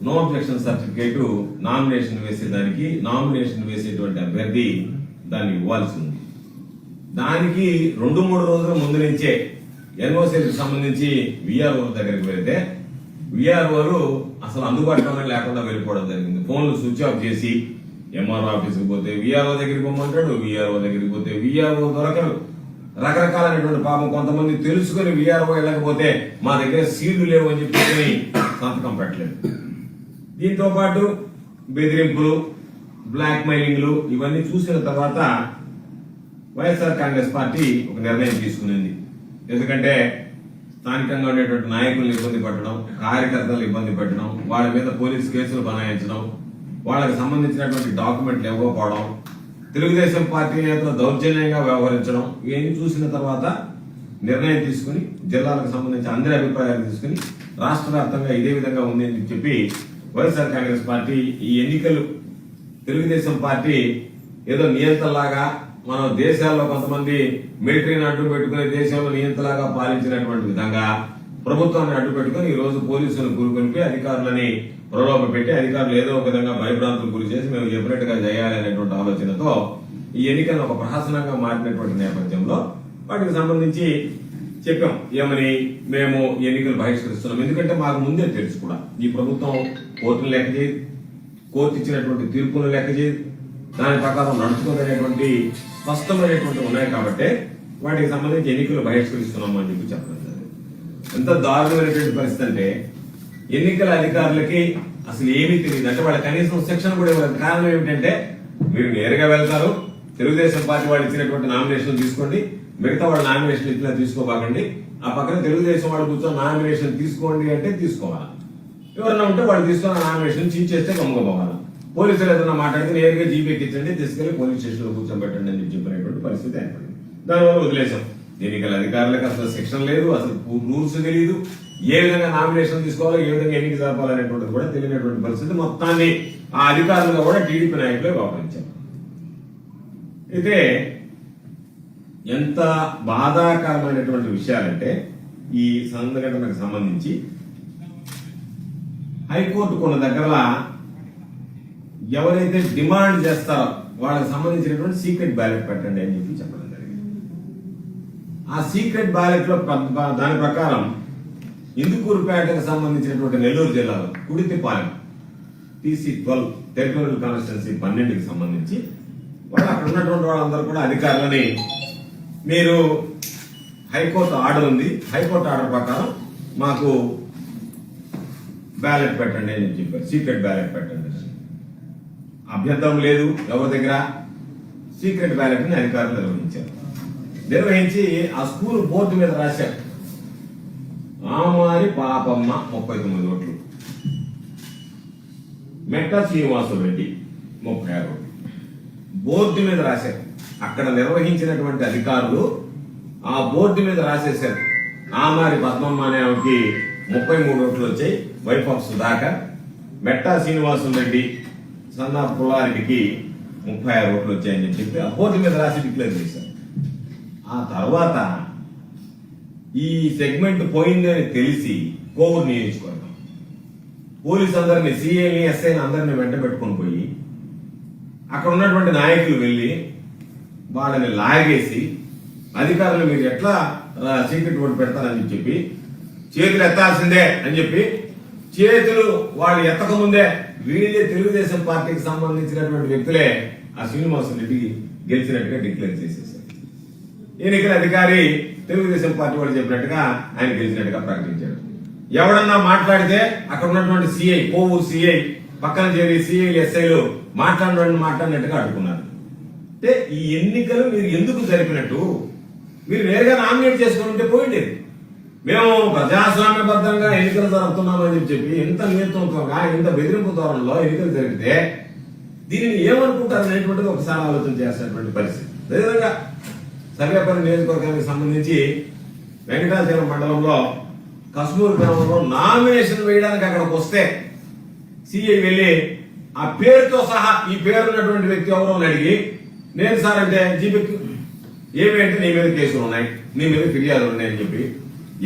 No objection certificate nomination వేసేదానికి nomination వేసేటువంటి అభ్యర్థి దాన్ని ఇవ్వాల్సి ఉంది. దానికి 2-3 రోజుల ముందు నుంచే ఎన్ఓసీకి సంబంధించి విఆర్ఓ దగ్గరికి వెళ్తే విఆర్ఓలు అసలు అందుబాటులోనే లేకుండా వెళ్ళిపోవడం జరిగింది. ఫోన్లు స్విచ్ ఆఫ్ చేసి ఎంఆర్ఓ ఆఫీస్కి పోతే విఆర్ఓ దగ్గరికి పోమంటాడు, విఆర్ఓ దగ్గరికి పోతే విఆర్ఓ దొరకరు. రకరకాలైనటువంటి పాపం కొంతమంది తెలుసుకుని విఆర్ఓ వెళ్ళకపోతే మా దగ్గర సీళ్లు లేవు అని చెప్పి సంతకం పెట్టలేదు. దీంతో పాటు బెదిరింపులు, బ్లాక్ మెయిలింగ్లు ఇవన్నీ చూసిన తర్వాత వైఎస్ఆర్ కాంగ్రెస్ పార్టీ ఒక నిర్ణయం తీసుకునింది. ఎందుకంటే స్థానికంగా ఉండేటువంటి నాయకులను ఇబ్బంది పెట్టడం, కార్యకర్తలు ఇబ్బంది పెట్టడం, వాళ్ళ మీద పోలీసు కేసులు బనాయించడం, వాళ్ళకి సంబంధించినటువంటి డాక్యుమెంట్లు ఇవ్వకపోవడం, తెలుగుదేశం పార్టీ నేతలు దౌర్జన్యంగా వ్యవహరించడం, ఇవన్నీ చూసిన తర్వాత నిర్ణయం తీసుకుని జిల్లాలకు సంబంధించి అందరి అభిప్రాయాలు తీసుకుని రాష్ట్ర వ్యాప్తంగా ఇదే విధంగా ఉంది అని చెప్పి వైఎస్ఆర్ కాంగ్రెస్ పార్టీ ఈ ఎన్నికలు తెలుగుదేశం పార్టీ ఏదో నియంత్రణలాగా మనం దేశాల్లో కొంతమంది మిలిటరీని అడ్డు పెట్టుకుని దేశంలో నియంత్రణలాగా పాలించినటువంటి విధంగా ప్రభుత్వాన్ని అడ్డు పెట్టుకుని ఈ రోజు పోలీసులను కూరుకొనిపి అధికారులని ప్రలోభ పెట్టి అధికారులు ఏదో ఒక విధంగా భయభ్రాంతులు గురి చేసి మేము చెప్పినట్టుగా చేయాలి అనేటువంటి ఆలోచనతో ఈ ఎన్నికలను ఒక ప్రహసనంగా మారినటువంటి నేపథ్యంలో వాటికి సంబంధించి చెప్పాం ఏమని, మేము ఎన్నికలు బహిష్కరిస్తున్నాం. ఎందుకంటే మాకు ముందే తెలుసు కూడా ఈ ప్రభుత్వం కోర్టును లెక్క చేయదు, కోర్టు ఇచ్చినటువంటి తీర్పులను లెక్క చేయదు, దాని ప్రకారం నడుచుకోలేనటువంటి స్పష్టమైనటువంటి ఉన్నాయి కాబట్టి వాటికి సంబంధించి ఎన్నికలు బహిష్కరిస్తున్నాం అని చెప్పి చెప్పడం జరిగింది. ఎంత దారుణమైనటువంటి పరిస్థితి అంటే ఎన్నికల అధికారులకి అసలు ఏమీ తెలియదు. అంటే వాళ్ళ కనీసం శిక్షణ కూడా ఇవ్వలేదు. కారణం ఏమిటంటే మీరు నేరుగా వెళ్తారు, తెలుగుదేశం పార్టీ వాళ్ళు ఇచ్చినటువంటి నామినేషన్ తీసుకోండి, మిగతా వాళ్ళ నామినేషన్ ఇట్లా తీసుకోబాకండి, ఆ పక్కన తెలుగుదేశం వాళ్ళు కూర్చొని నామినేషన్ తీసుకోండి అంటే తీసుకోవాలి. ఎవరన్నా ఉంటే వాళ్ళు తీసుకున్న నామినేషన్ చీచేస్తే గమ్ముకోవాలి. పోలీసులు ఏదైనా మాట్లాడితే నేరుగా జీపీకి ఇచ్చండి, తీసుకెళ్లి పోలీస్ స్టేషన్ లో కూర్చోబెట్టండి అని చెప్పినటువంటి పరిస్థితి ఏర్పడింది. దానివల్ల వదిలేశాం. ఎన్నికల అధికారులకు అసలు శిక్షణ లేదు, అసలు రూల్స్ తెలియదు, ఏ విధంగా నామినేషన్ తీసుకోవాలో ఏ విధంగా ఎన్నిక జరపాలనేటువంటిది కూడా తెలియనటువంటి పరిస్థితి. మొత్తాన్ని ఆ అధికారులుగా కూడా టీడీపీ నాయకులే వ్యవహరించారు. అయితే ఎంత బాధాకరమైనటువంటి విషయాలంటే ఈ సంఘటనకు సంబంధించి హైకోర్టు కొన్ని దగ్గర ఎవరైతే డిమాండ్ చేస్తారో వాళ్ళకి సంబంధించినటువంటి సీక్రెట్ బ్యాలెట్ పెట్టండి అని చెప్పి చెప్పడం జరిగింది. ఆ సీక్రెట్ బ్యాలెట్ లో దాని ప్రకారం ఇందుకూరుపేటకు సంబంధించినటువంటి నెల్లూరు జిల్లాలో కుడితిపాలెం TC12 టెరిటోరియల్ కాన్స్టిట్యున్సీ 12కి సంబంధించి వాళ్ళు అక్కడ ఉన్నటువంటి వాళ్ళందరూ కూడా అధికారులని మీరు హైకోర్టు ఆర్డర్ ఉంది, హైకోర్టు ఆర్డర్ ప్రకారం మాకు బ్యాలెట్ పెట్టండి అని చెప్పారు. సీక్రెట్ బ్యాలెట్ పెట్టండి. అభ్యంతరం లేదు ఎవరి దగ్గర. సీక్రెట్ బ్యాలెట్ ని అధికారులు నిర్వహించి ఆ స్కూల్ బోర్డు మీద రాశారు ఆమారి పాపమ్మ 39 ఓట్లు, మెట్ట శ్రీనివాసరెడ్డి 36 ఓట్లు బోర్డు మీద రాశారు. అక్కడ నిర్వహించినటువంటి అధికారులు ఆ బోర్డు మీద రాసేశారు. ఆమారి పద్మమ్మ అనే ఆమెకి 33 ఓట్లు వచ్చాయి, వైఫ్ ఆఫ్ సుధాకర్. మెట్టా శ్రీనివాసరెడ్డి సన్నా పుల్లారెడ్డికి 36 ఓట్లు వచ్చాయని చెప్పి ఆ బోర్డు మీద రాసి డిక్లేర్ చేశారు. ఆ తర్వాత ఈ సెగ్మెంట్ పోయిందని తెలిసి కోవూరు నియోజకవర్గం పోలీసు అందరినీ సిఐని ఎస్ఐని అందరినీ వెంట పెట్టుకుని పోయి అక్కడ ఉన్నటువంటి నాయకులు వెళ్లి వాళ్ళని లాగేసి అధికారులు మీరు ఎట్లా సీక్రెట్ ఓటు పెడతారని చెప్పి చేతులు ఎత్తాల్సిందే అని చెప్పి చేతులు వాళ్ళు ఎత్తక ముందే వీళ్ళే తెలుగుదేశం పార్టీకి సంబంధించినటువంటి వ్యక్తులే ఆ శ్రీనివాసరెడ్డికి గెలిచినట్టుగా డిక్లేర్ చేసేసారు. ఎన్నికల అధికారి తెలుగుదేశం పార్టీ వాళ్ళు చెప్పినట్టుగా ఆయన గెలిచినట్టుగా ప్రకటించాడు. ఎవడన్నా మాట్లాడితే అక్కడ ఉన్నటువంటి సిఐ కోవూరు సిఐ పక్కన చేరి సిఐలు ఎస్ఐలు మాట్లాడినట్టుగా అడుగుతున్నారు. అంటే ఈ ఎన్నికలు మీరు ఎందుకు జరిపినట్టు? మీరు నేరుగా నామినేట్ చేసుకుని ఉంటే పోయిండేది. మేము ప్రజాస్వామ్యబద్ధంగా ఎన్నికలు జరుపుతున్నామని చెప్పి ఎంత నేతృత్వంగా ఎంత బెదిరింపు ధోరణిలో ఎన్నికలు జరిగితే దీనిని ఏమనుకుంటారు అనేటువంటిది ఒకసారి ఆలోచన చేసినటువంటి పరిస్థితి. అదేవిధంగా సర్వేపల్లి నియోజకవర్గానికి సంబంధించి వెంకటాచలం మండలంలో కస్మూరు గ్రామంలో నామినేషన్ వేయడానికి అక్కడికి వస్తే సిఐ వెళ్లి ఆ పేరుతో సహా ఈ పేరు ఉన్నటువంటి వ్యక్తి ఎవరో అని అడిగి నేను సార్ అంటే జీపీకి ఏమి అంటే నీ మీద కేసులు ఉన్నాయి, నీ మీద ఫిర్యాదులు ఉన్నాయని చెప్పి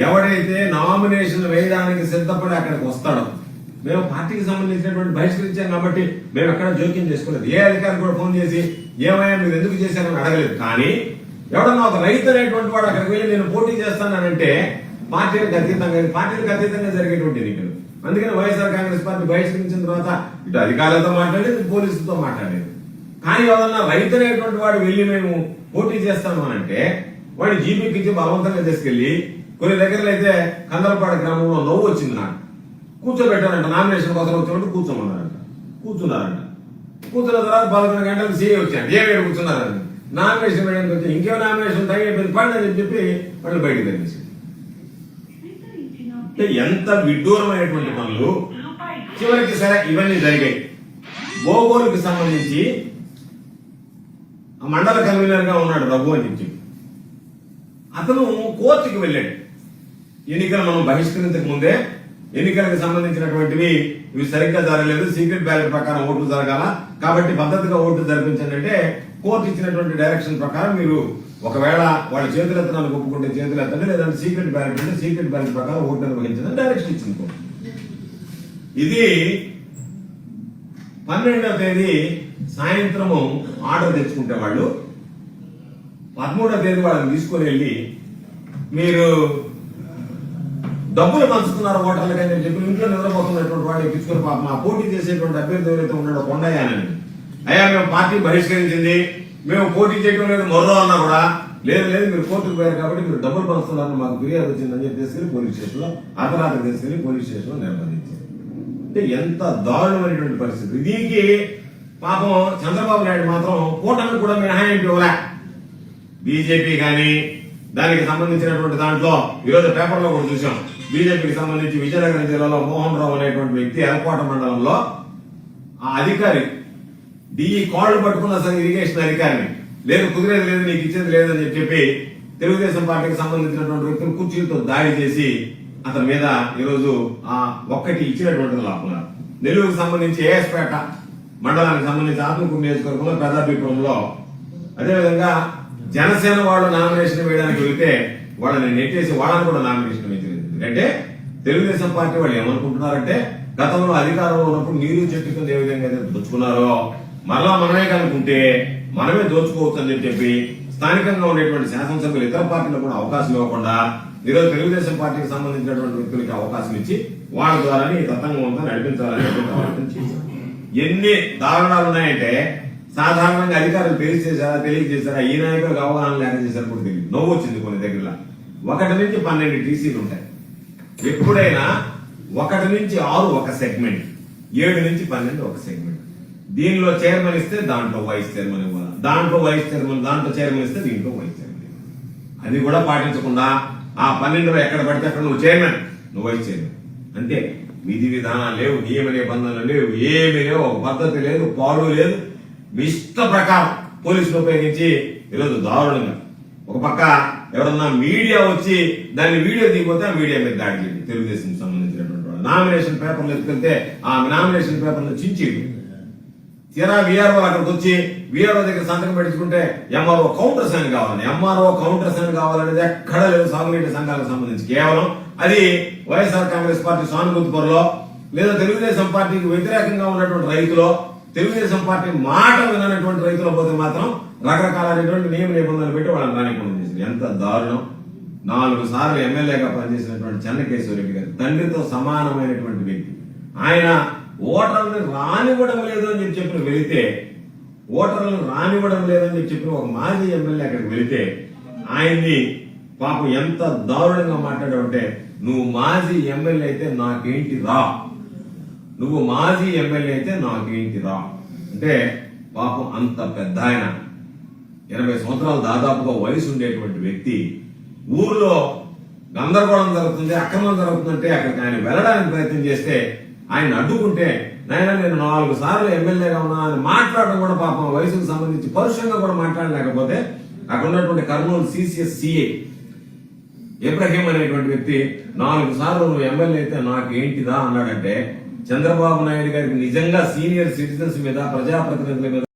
ఎవడైతే నామినేషన్ వేయడానికి సిద్ధపడి అక్కడికి వస్తాడో మేము పార్టీకి సంబంధించినటువంటి బహిష్కరించాం కాబట్టి మేము ఎక్కడ జోక్యం చేసుకోలేదు. ఏ అధికారి కూడా ఫోన్ చేసి ఏమయ్యా మీరు ఎందుకు చేశారని అడగలేదు. కానీ ఎవడన్నా ఒక రైతు అనేటువంటి వాడు అక్కడికి వెళ్ళి నేను పోటీ చేస్తానంటే పార్టీలకు అతీతంగా జరిగేటువంటి ఎన్నికలు. అందుకని వైఎస్ఆర్ కాంగ్రెస్ పార్టీ బహిష్కరించిన తర్వాత ఇటు అధికారులతో మాట్లాడేది, ఇటు పోలీసులతో మాట్లాడేది. కానీ ఎవరన్నా రైతు అనేటువంటి వాడు వెళ్ళి మేము పోటీ చేస్తాము అని అంటే వాడిని జీపీకి ఇచ్చి బలవంతంగా తీసుకెళ్లి కొన్ని దగ్గరలో అయితే కందలపాడు గ్రామంలో నవ్వు వచ్చింది నాకు. కూర్చోబెట్టారంట, నామినేషన్ కోసం వచ్చినట్టు కూర్చోమన్నారంట. కూర్చున్న తర్వాత 11 గంటలకు సీఏ వచ్చాను. ఏమేమి కూర్చున్నారని నామినేషన్ వేయడానికి వచ్చి ఇంకేమో నామినేషన్ టైం అయిపోయింది పండి అని చెప్పి వాళ్ళు బయటకు తెచ్చింది. ఎంత విడ్డూరమైనటువంటి పనులు. చివరికి సరే ఇవన్నీ జరిగాయి. బోగోలుకి సంబంధించి మండల కన్వీనర్ గా ఉన్నాడు రఘు అని చెప్పి అతను కోర్టుకి వెళ్ళాడు. ఎన్నికలు మనం బహిష్కరించక ముందే ఎన్నికలకు సంబంధించినటువంటివి ఇవి సరిగ్గా జరగలేదు, సీక్రెట్ బ్యాలెట్ ప్రకారం ఓట్లు జరగాల, కాబట్టి పద్ధతిగా ఓట్లు జరిపించండి అంటే కోర్టు ఇచ్చినటువంటి డైరెక్షన్ ప్రకారం మీరు ఒకవేళ వాళ్ళ చేతులు ఎత్తడానికి ఒప్పుకుంటే చేతులు ఎత్తండి, లేదంటే సీక్రెట్ బ్యాలెట్ అంటే సీక్రెట్ బ్యాలెట్ ప్రకారం ఓటు నిర్వహించండి డైరెక్షన్ ఇచ్చింది కోర్టు. ఇది 12వ తేదీ సాయంత్రము ఆర్డర్ తెచ్చుకుంటే వాళ్ళు 13వ తేదీ వాళ్ళని తీసుకుని వెళ్ళి మీరు డబ్బులు పంచుతున్నారు ఓటర్లకి అని చెప్పి ఇంట్లో నిద్రపోతున్నటువంటి వాడు ఎక్కించుకుని పాపం ఆ పోటీ చేసేటువంటి అభ్యర్థి ఎవరైతే ఉన్నాడో కొండయ్యానని, అయ్యా మేము పార్టీ బహిష్కరించింది, మేము పోటీ చేయడం లేదు మొర్రో అన్నా కూడా లేదు మీరు కోర్టుకు పోయారు కాబట్టి మీరు డబ్బులు పంచుతున్నారని మాకు ఫిర్యాదు వచ్చిందని చెప్పి తీసుకెళ్లి పోలీస్ స్టేషన్ లో అర్ధరాత్రి తీసుకెళ్లి పోలీస్ స్టేషన్ లో నిర్బంధించారు. అంటే ఎంత దారుణమైనటువంటి పరిస్థితి. దీనికి పాపం చంద్రబాబు నాయుడు మాత్రం కూటమి కూడా మినహాయింపు ఇవ్వలే. బీజేపీ కానీ దానికి సంబంధించినటువంటి దాంట్లో ఈరోజు పేపర్లో కూడా చూసాం. బీజేపీకి సంబంధించి విజయనగరం జిల్లాలో మోహన్ రావు అనేటువంటి వ్యక్తి ఎలకోట మండలంలో ఆ అధికారి డిఈ కాళ్ళు పట్టుకున్న సరే ఇరిగేషన్ అధికారిని లేదు కుదిరేది లేదు నీకు ఇచ్చేది లేదని చెప్పి తెలుగుదేశం పార్టీకి సంబంధించినటువంటి వ్యక్తులు కుర్చీలతో దాడి చేసి అతని మీద ఈరోజు ఆ ఒక్కటి ఇచ్చినటువంటి లాపున్నారు. నెల్లూరుకు సంబంధించి ఏఎస్పేట మండలానికి సంబంధించి ఆత్మకూరు నియోజకవర్గంలో పెద్దాభిపురంలో అదేవిధంగా జనసేన వాళ్ళు నామినేషన్ వేయడానికి వెళితే వాళ్ళని నెట్టేసి వాళ్ళని కూడా నామినేషన్ వేయలేదు. ఎందుకంటే తెలుగుదేశం పార్టీ వాళ్ళు ఏమనుకుంటున్నారంటే గతంలో అధికారంలో ఉన్నప్పుడు నీరు చెట్టు కింద ఏ విధంగా అయితే దోచుకున్నారో మరలా మనమే కనుకుంటే మనమే దోచుకోవచ్చు అని చెప్పి స్థానికంగా ఉండేటువంటి శాసనసభ్యులు ఇతర పార్టీలకు కూడా అవకాశం ఇవ్వకుండా ఈరోజు తెలుగుదేశం పార్టీకి సంబంధించినటువంటి వ్యక్తులకి అవకాశం ఇచ్చి వాళ్ళ ద్వారానే ఈ తతంగం అంతా నడిపించాలనేటువంటి ఆలోచన చేశారు. ఎన్ని దారుణాలు ఉన్నాయంటే సాధారణంగా అధికారులు తెలియజేశారా ఈ నాయకులకు అవగాహన లేక చేశారు కూడా తెలియదు. నవ్వు వచ్చింది కొన్ని దగ్గర. 1 నుంచి 12 టీసీలు ఉంటాయి. ఎప్పుడైనా 1 నుంచి 6 ఒక సెగ్మెంట్, 7 నుంచి 12 ఒక సెగ్మెంట్. దీనిలో చైర్మన్ ఇస్తే దాంట్లో వైస్ చైర్మన్ ఇవ్వాలి, దాంట్లో వైస్ చైర్మన్, దాంట్లో చైర్మన్ ఇస్తే దీంట్లో వైస్ చైర్మన్. అది కూడా పాటించకుండా ఆ 12లో ఎక్కడ పడితే అక్కడ నువ్వు చైర్మన్, నువ్వు వైస్ చైర్మన్. అంతే. విధి విధానాలు లేవు, నియమ నిబంధనలు లేవు, ఏమీ లేవు, ఒక పద్ధతి లేదు, పాడు లేదు. మీ ఇష్ట ప్రకారం పోలీసులు ఉపయోగించి ఈరోజు దారుణంగా ఒక పక్క ఎవరన్నా మీడియా వచ్చి దాన్ని వీడియో దిగిపోతే ఆ మీడియా మీద దాడి చేయండి. తెలుగుదేశం సంబంధించినటువంటి వాళ్ళు నామినేషన్ పేపర్లు ఎత్తుకెళ్తే ఆ నామినేషన్ పేపర్లు చించి తీరా వీఆర్ఓ అక్కడికి వచ్చి వీఆర్ఓ దగ్గర సంతకం పెట్టుకుంటే ఎంఆర్ఓ కౌంటర్ సైన్ కావాలని, ఎంఆర్ఓ కౌంటర్ సైన్ కావాలనేది ఎక్కడ లేదు సాగునీటి సంఘాలకు సంబంధించి. కేవలం అది వైఎస్ఆర్ కాంగ్రెస్ పార్టీ సానుభూతిపరలో లేదా తెలుగుదేశం పార్టీకి వ్యతిరేకంగా ఉన్నటువంటి రైతులో, తెలుగుదేశం పార్టీ మాట వినటువంటి రైతులు పోతే మాత్రం రకరకాలైనటువంటి నియమ నిబంధనలు పెట్టి వాళ్ళని రానికుండా చేసింది. ఎంత దారుణం. 4 సార్లు ఎమ్మెల్యేగా పనిచేసినటువంటి చెన్నకేశ్వర రెడ్డి గారు తండ్రితో సమానమైనటువంటి వ్యక్తి. ఆయన ఓటర్లను రానివ్వడం లేదు అని చెప్పి వెళితే, ఓటర్లను రానివ్వడం లేదని చెప్పి ఒక మాజీ ఎమ్మెల్యే అక్కడికి వెళితే ఆయన్ని పాపం ఎంత దారుణంగా మాట్లాడావంటే, నువ్వు మాజీ ఎమ్మెల్యే అయితే నాకేంటి రా, నువ్వు మాజీ ఎమ్మెల్యే అయితే నాకేంటి రా అంటే పాపం అంత పెద్ద ఆయన 80 సంవత్సరాలు దాదాపుగా వయసు ఉండేటువంటి వ్యక్తి ఊర్లో గందరగోళం జరుగుతుంది, అక్రమం జరుగుతుందంటే అక్కడికి ఆయన వెళ్ళడానికి ప్రయత్నం చేస్తే ఆయన అడ్డుకుంటే నాయన నేను 4 సార్లు ఎమ్మెల్యేగా ఉన్నా అని మాట్లాడడం కూడా పాపం వయసుకు సంబంధించి పరుషంగా కూడా మాట్లాడలేకపోతే అక్కడ ఉన్నటువంటి కర్నూలు సిసిఎస్ సిఐ ఇబ్రహీం అనేటువంటి వ్యక్తి 4 సార్లు నువ్వు ఎమ్మెల్యే అయితే నాకేంటిదా అన్నాడంటే చంద్రబాబు నాయుడు గారికి నిజంగా సీనియర్ సిటిజన్స్ మీద, ప్రజాప్రతినిధుల మీద